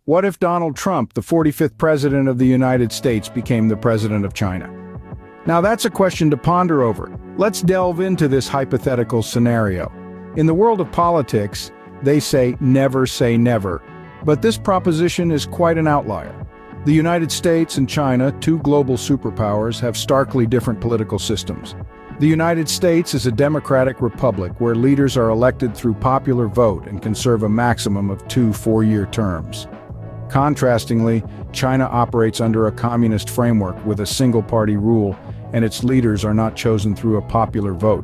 What if Donald Trump, the 45th President of the United States, became the President of China? Now that's a question to ponder over. Let's delve into this hypothetical scenario. In the world of politics, they say never, but this proposition is quite an outlier. The United States and China, two global superpowers, have starkly different political systems. The United States is a democratic republic where leaders are elected through popular vote and can serve a maximum of 2 four-year terms. Contrastingly, China operates under a communist framework with a single-party rule, and its leaders are not chosen through a popular vote.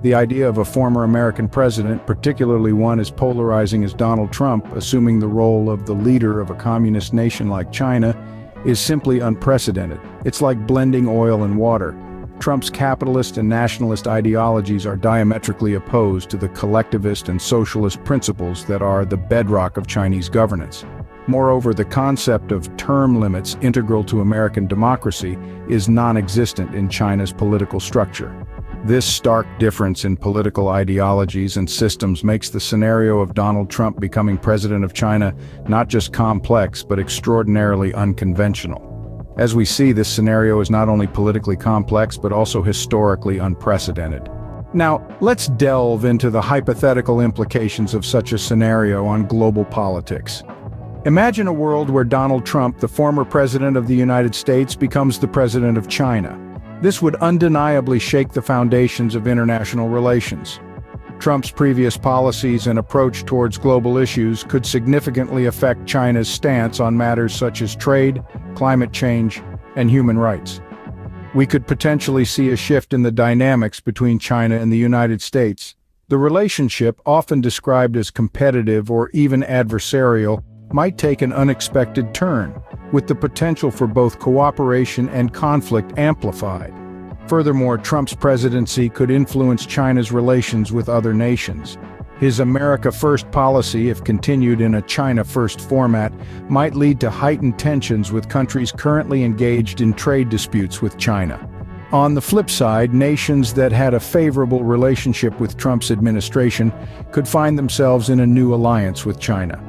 The idea of a former American president, particularly one as polarizing as Donald Trump, assuming the role of the leader of a communist nation like China, is simply unprecedented. It's like blending oil and water. Trump's capitalist and nationalist ideologies are diametrically opposed to the collectivist and socialist principles that are the bedrock of Chinese governance. Moreover, the concept of term limits integral to American democracy is non-existent in China's political structure. This stark difference in political ideologies and systems makes the scenario of Donald Trump becoming president of China not just complex, but extraordinarily unconventional. As we see, this scenario is not only politically complex, but also historically unprecedented. Now, let's delve into the hypothetical implications of such a scenario on global politics. Imagine a world where Donald Trump, the former president of the United States, becomes the president of China. This would undeniably shake the foundations of international relations. Trump's previous policies and approach towards global issues could significantly affect China's stance on matters such as trade, climate change, and human rights. We could potentially see a shift in the dynamics between China and the United States. The relationship, often described as competitive or even adversarial, might take an unexpected turn, with the potential for both cooperation and conflict amplified. Furthermore, Trump's presidency could influence China's relations with other nations. His America First policy, if continued in a China First format, might lead to heightened tensions with countries currently engaged in trade disputes with China. On the flip side, nations that had a favorable relationship with Trump's administration could find themselves in a new alliance with China.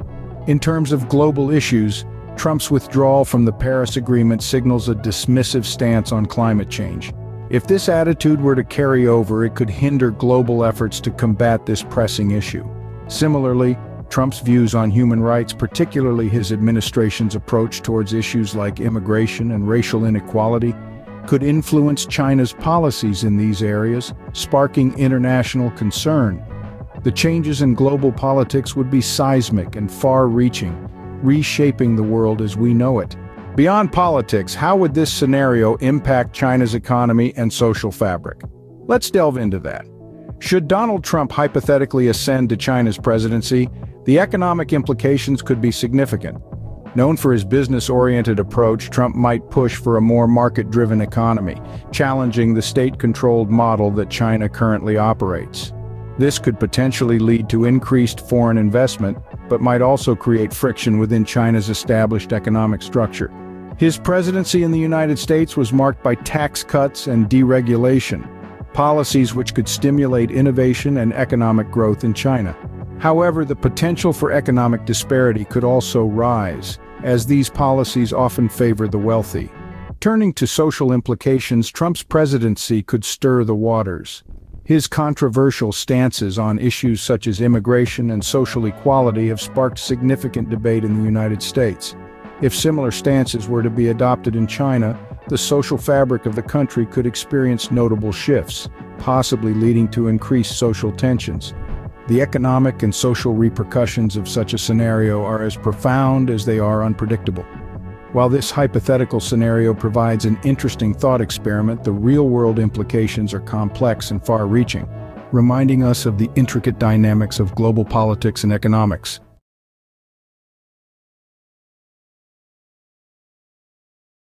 In terms of global issues, Trump's withdrawal from the Paris Agreement signals a dismissive stance on climate change. If this attitude were to carry over, it could hinder global efforts to combat this pressing issue. Similarly, Trump's views on human rights, particularly his administration's approach towards issues like immigration and racial inequality, could influence China's policies in these areas, sparking international concern. The changes in global politics would be seismic and far-reaching, reshaping the world as we know it. Beyond politics, how would this scenario impact China's economy and social fabric? Let's delve into that. Should Donald Trump hypothetically ascend to China's presidency, the economic implications could be significant. Known for his business-oriented approach, Trump might push for a more market-driven economy, challenging the state-controlled model that China currently operates. This could potentially lead to increased foreign investment, but might also create friction within China's established economic structure. His presidency in the United States was marked by tax cuts and deregulation, policies which could stimulate innovation and economic growth in China. However, the potential for economic disparity could also rise, as these policies often favor the wealthy. Turning to social implications, Trump's presidency could stir the waters. His controversial stances on issues such as immigration and social equality have sparked significant debate in the United States. If similar stances were to be adopted in China, the social fabric of the country could experience notable shifts, possibly leading to increased social tensions. The economic and social repercussions of such a scenario are as profound as they are unpredictable. While this hypothetical scenario provides an interesting thought experiment, the real-world implications are complex and far-reaching, reminding us of the intricate dynamics of global politics and economics.